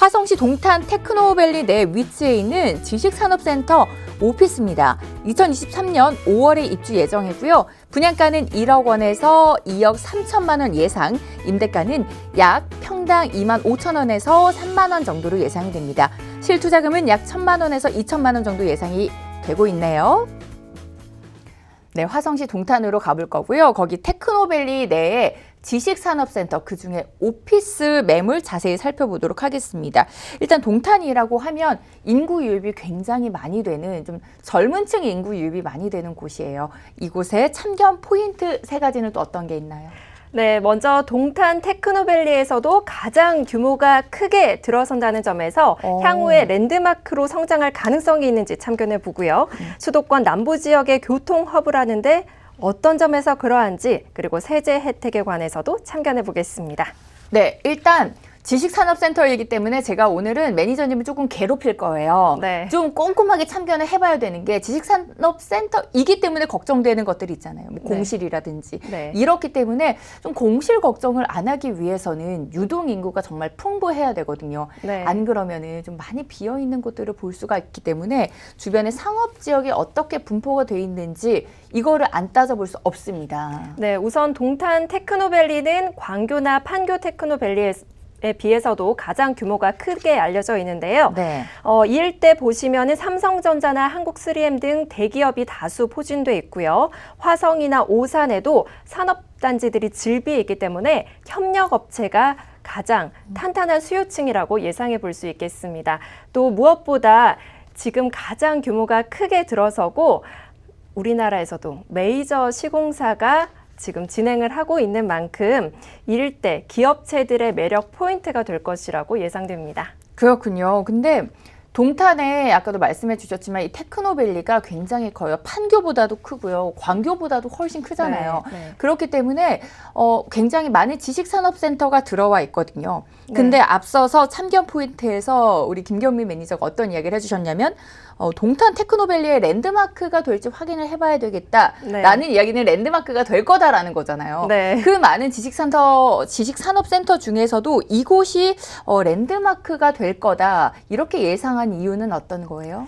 화성시 동탄 테크노밸리 내 위치해 있는 지식산업센터 오피스입니다. 2023년 5월에 입주 예정이고요. 분양가는 1억 원에서 2억 3천만 원 예상, 임대가는 약 평당 2만 5천 원에서 3만 원 정도로 예상이 됩니다. 실투자금은 약 1천만 원에서 2천만 원 정도 예상이 되고 있네요. 네, 화성시 동탄으로 가볼 거고요. 거기 테크노밸리 내에 지식산업센터, 그중에 오피스 매물 자세히 살펴보도록 하겠습니다. 일단 동탄이라고 하면 인구 유입이 굉장히 많이 되는, 좀 젊은 층 인구 유입이 많이 되는 곳이에요. 이곳에 참견 포인트 세 가지는 또 어떤 게 있나요? 네, 먼저 동탄 테크노밸리에서도 가장 규모가 크게 들어선다는 점에서 향후에 랜드마크로 성장할 가능성이 있는지 참견해 보고요. 수도권 남부 지역의 교통 허브라는데 어떤 점에서 그러한지, 그리고 세제 혜택에 관해서도 참견해 보겠습니다. 네, 일단 지식산업센터이기 때문에 제가 오늘은 매니저님을 조금 괴롭힐 거예요. 네. 좀 꼼꼼하게 참견을 해봐야 되는 게, 지식산업센터이기 때문에 걱정되는 것들이 있잖아요. 뭐 공실이라든지. 네. 이렇기 때문에 좀 공실 걱정을 안 하기 위해서는 유동인구가 정말 풍부해야 되거든요. 네. 안 그러면은 좀 많이 비어있는 곳들을 볼 수가 있기 때문에 주변에 상업지역이 어떻게 분포가 돼 있는지 이거를 안 따져볼 수 없습니다. 네, 우선 동탄 테크노밸리는 광교나 판교 테크노밸리에 비해서도 가장 규모가 크게 알려져 있는데요. 네. 이 일대 보시면은 삼성전자나 한국 3M 등 대기업이 다수 포진돼 있고요. 화성이나 오산에도 산업단지들이 즐비해 있기 때문에 협력업체가 가장 탄탄한 수요층이라고 예상해 볼 수 있겠습니다. 또 무엇보다 지금 가장 규모가 크게 들어서고 우리나라에서도 메이저 시공사가 지금 진행을 하고 있는 만큼 이 일대 기업체들의 매력 포인트가 될 것이라고 예상됩니다. 그렇군요. 근데 동탄에 아까도 말씀해 주셨지만 이 테크노밸리가 굉장히 커요. 판교보다도 크고요. 광교보다도 훨씬 크잖아요. 네. 그렇기 때문에 굉장히 많은 지식산업센터가 들어와 있거든요. 근데 앞서서 참견 포인트에서 우리 김경민 매니저가 어떤 이야기를 해주셨냐면 동탄 테크노밸리의 랜드마크가 될지 확인을 해봐야 되겠다라는 이야기는 랜드마크가 될 거다라는 거잖아요. 네. 그 많은 지식산업센터 중에서도 이곳이 랜드마크가 될 거다, 이렇게 예상한 이유는 어떤 거예요?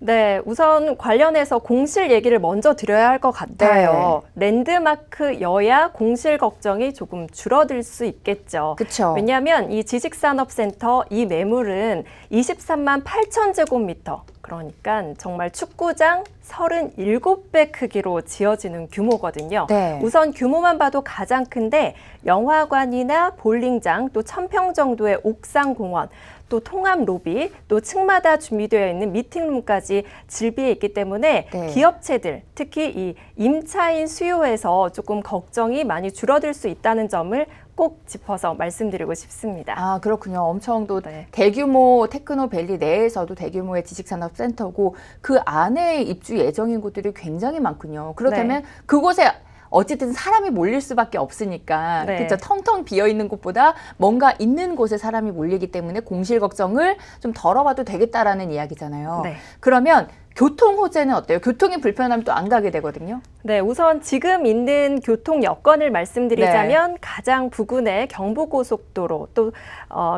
네, 우선 관련해서 공실 얘기를 먼저 드려야 할 것 같아요. 랜드마크여야 공실 걱정이 조금 줄어들 수 있겠죠. 그렇죠. 왜냐하면 이 지식산업센터 이 매물은 23만 8천 제곱미터, 그러니까 정말 축구장 37배 크기로 지어지는 규모거든요. 네. 우선 규모만 봐도 가장 큰데 영화관이나 볼링장, 또 1,000평 정도의 옥상 공원, 또 통합 로비, 또 층마다 준비되어 있는 미팅룸까지 즐비해 있기 때문에 기업체들, 특히 이 임차인 수요에서 조금 걱정이 많이 줄어들 수 있다는 점을 꼭 짚어서 말씀드리고 싶습니다. 아, 그렇군요. 엄청 또 대규모 테크노밸리 내에서도 대규모의 지식산업센터고 그 안에 입주 예정인 곳들이 굉장히 많군요. 그렇다면 그곳에 어쨌든 사람이 몰릴 수밖에 없으니까, 그렇죠. 텅텅 비어있는 곳보다 뭔가 있는 곳에 사람이 몰리기 때문에 공실 걱정을 좀 덜어봐도 되겠다라는 이야기잖아요. 그러면 교통 호재는 어때요? 교통이 불편하면 또 안 가게 되거든요. 네, 우선 지금 있는 교통 여건을 말씀드리자면 가장 부근에 경부고속도로, 또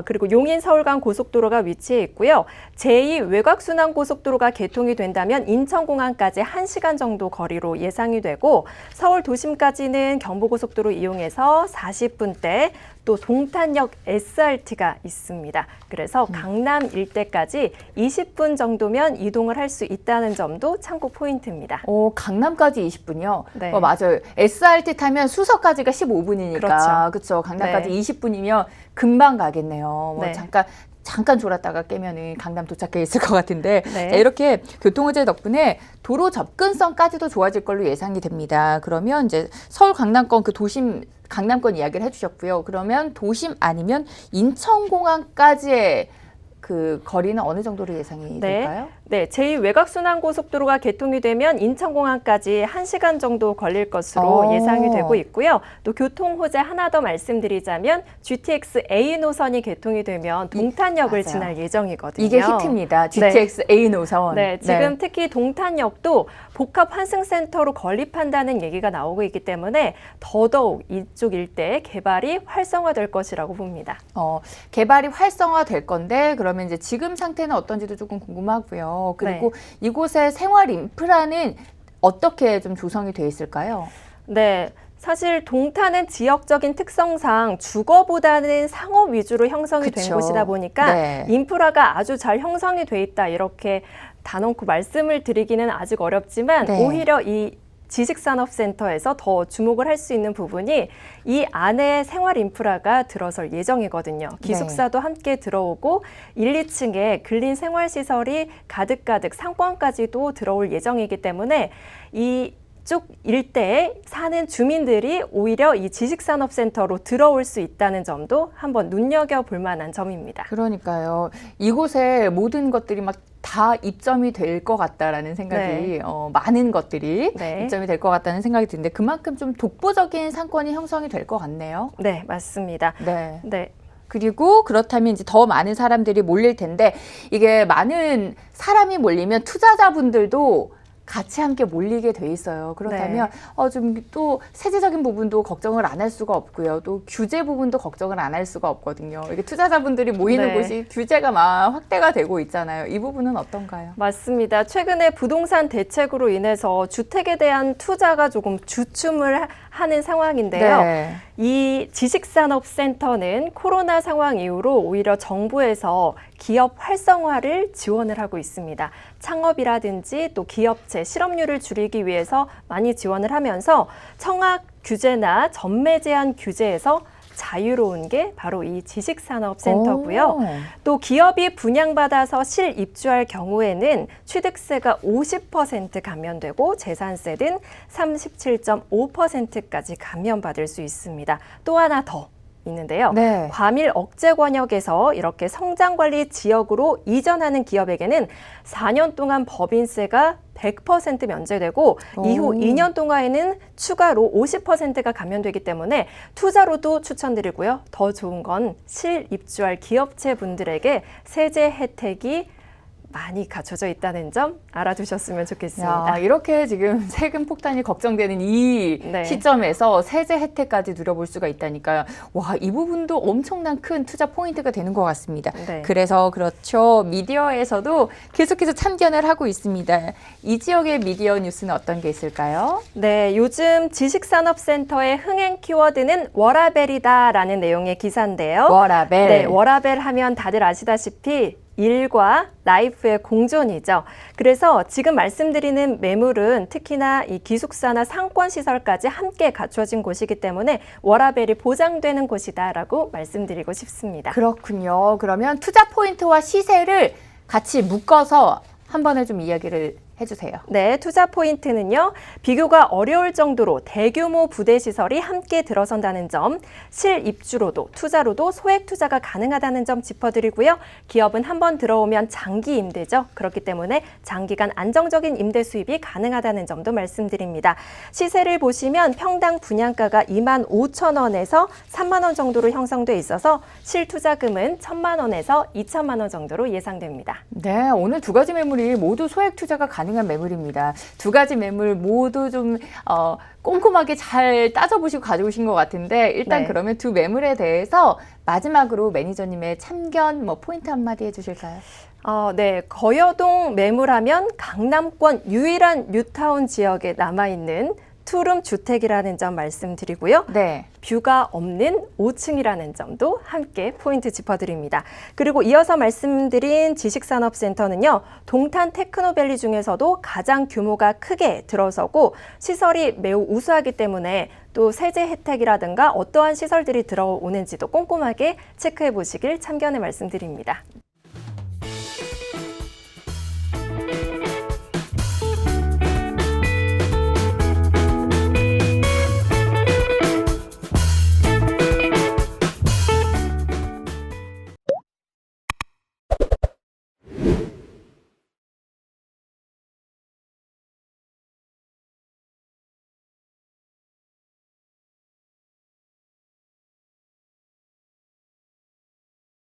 그리고 용인 서울간 고속도로가 위치해 있고요. 제2 외곽순환고속도로가 개통이 된다면 인천공항까지 1시간 정도 거리로 예상이 되고, 서울 도심까지는 경부고속도로 이용해서 40분대, 또 동탄역 SRT가 있습니다. 그래서 강남 일대까지 20분 정도면 이동을 할 수 있다는 점도 참고 포인트입니다. 강남까지 20분이요? 네. 맞아요. SRT 타면 수서까지가 15분이니까. 그렇죠. 강남까지 20분이면 금방 가겠네요. 잠깐 졸았다가 깨면은 강남 도착해 있을 것 같은데, 자, 이렇게 교통호재 덕분에 도로 접근성까지도 좋아질 걸로 예상이 됩니다. 그러면 이제 서울 강남권 그 도심 강남권 이야기를 해주셨고요. 그러면 도심 아니면 인천공항까지의 그 거리는 어느 정도로 예상이 될까요? 네, 제2외곽순환고속도로가 개통이 되면 인천공항까지 1시간 정도 걸릴 것으로 예상이 되고 있고요. 또 교통 호재 하나 더 말씀드리자면 GTX A 노선이 개통이 되면 동탄역을 지날 예정이거든요. 이게 히트입니다. GTX A 노선. 네, 지금 특히 동탄역도 복합 환승센터로 건립한다는 얘기가 나오고 있기 때문에 더더욱 이쪽 일대의 개발이 활성화될 것이라고 봅니다. 개발이 활성화될 건데 그러면 이제 지금 상태는 어떤지도 조금 궁금하고요. 그리고 이곳의 생활 인프라는 어떻게 좀 조성이 돼 있을까요? 네. 사실 동탄은 지역적인 특성상 주거보다는 상업 위주로 형성이 된 곳이다 보니까 인프라가 아주 잘 형성이 돼 있다 이렇게 단언코 말씀을 드리기는 아직 어렵지만 오히려 이 지식산업센터에서 더 주목을 할 수 있는 부분이 이 안에 생활 인프라가 들어설 예정이거든요. 기숙사도 함께 들어오고 1, 2층에 근린 생활시설이 가득가득 상권까지도 들어올 예정이기 때문에 이쪽 일대에 사는 주민들이 오히려 이 지식산업센터로 들어올 수 있다는 점도 한번 눈여겨볼 만한 점입니다. 그러니까요. 이곳에 모든 것들이 막 다 입점이 될 것 같다라는 생각이 많은 것들이 입점이 될 것 같다는 생각이 드는데 그만큼 좀 독보적인 상권이 형성이 될 것 같네요. 네, 맞습니다. 네. 그리고 그렇다면 이제 더 많은 사람들이 몰릴 텐데 이게 많은 사람이 몰리면 투자자분들도 같이 함께 몰리게 돼 있어요. 그렇다면 좀 또 세제적인 부분도 걱정을 안 할 수가 없고요. 또 규제 부분도 걱정을 안 할 수가 없거든요. 이게 투자자분들이 모이는 곳이 규제가 막 확대가 되고 있잖아요. 이 부분은 어떤가요? 맞습니다. 최근에 부동산 대책으로 인해서 주택에 대한 투자가 조금 주춤을 하는 상황인데요. 이 지식산업센터는 코로나 상황 이후로 오히려 정부에서 기업 활성화를 지원을 하고 있습니다. 창업이라든지 또 기업체 실업률을 줄이기 위해서 많이 지원을 하면서 청약 규제나 전매 제한 규제에서 자유로운 게 바로 이 지식산업센터고요. 또 기업이 분양받아서 실입주할 경우에는 취득세가 50% 감면되고 재산세는 37.5%까지 감면받을 수 있습니다. 또 하나 더 있는데요. 과밀 억제 권역에서 이렇게 성장관리 지역으로 이전하는 기업에게는 4년 동안 법인세가 100% 면제되고 이후 2년 동안에는 추가로 50%가 감면되기 때문에 투자로도 추천드리고요. 더 좋은 건 실입주할 기업체 분들에게 세제 혜택이 많이 갖춰져 있다는 점 알아두셨으면 좋겠습니다. 이렇게 지금 세금 폭탄이 걱정되는 이 시점에서 세제 혜택까지 누려볼 수가 있다니까요. 와, 이 부분도 엄청난 큰 투자 포인트가 되는 것 같습니다. 그래서 그렇죠. 미디어에서도 계속해서 참견을 하고 있습니다. 이 지역의 미디어 뉴스는 어떤 게 있을까요? 네, 요즘 지식산업센터의 흥행 키워드는 워라벨이다라는 내용의 기사인데요. 워라벨. 네, 워라벨 하면 다들 아시다시피 일과 라이프의 공존이죠. 그래서 지금 말씀드리는 매물은 특히나 이 기숙사나 상권시설까지 함께 갖춰진 곳이기 때문에 워라벨이 보장되는 곳이다라고 말씀드리고 싶습니다. 그렇군요. 그러면 투자 포인트와 시세를 같이 묶어서 한 번에 좀 이야기를 해주세요. 네, 투자 포인트는요. 비교가 어려울 정도로 대규모 부대 시설이 함께 들어선다는 점, 실입주로도 투자로도 소액 투자가 가능하다는 점 짚어드리고요. 기업은 한번 들어오면 장기 임대죠. 그렇기 때문에 장기간 안정적인 임대 수입이 가능하다는 점도 말씀드립니다. 시세를 보시면 평당 분양가가 25,000원에서 3만 원 정도로 형성돼 있어서 실투자금은 1,000만 원에서 2,000만 원 정도로 예상됩니다. 네, 오늘 두 가지 매물이 모두 소액 투자가 가능한 매물입니다. 두 가지 매물 모두 좀 꼼꼼하게 잘 따져보시고 가져오신 것 같은데 일단 그러면 두 매물에 대해서 마지막으로 매니저님의 참견 포인트 한마디 해주실까요? 네, 거여동 매물하면 강남권 유일한 뉴타운 지역에 남아있는 투룸 주택이라는 점 말씀드리고요. 뷰가 없는 5층이라는 점도 함께 포인트 짚어드립니다. 그리고 이어서 말씀드린 지식산업센터는요. 동탄 테크노밸리 중에서도 가장 규모가 크게 들어서고 시설이 매우 우수하기 때문에 또 세제 혜택이라든가 어떠한 시설들이 들어오는지도 꼼꼼하게 체크해 보시길 참견을 말씀드립니다.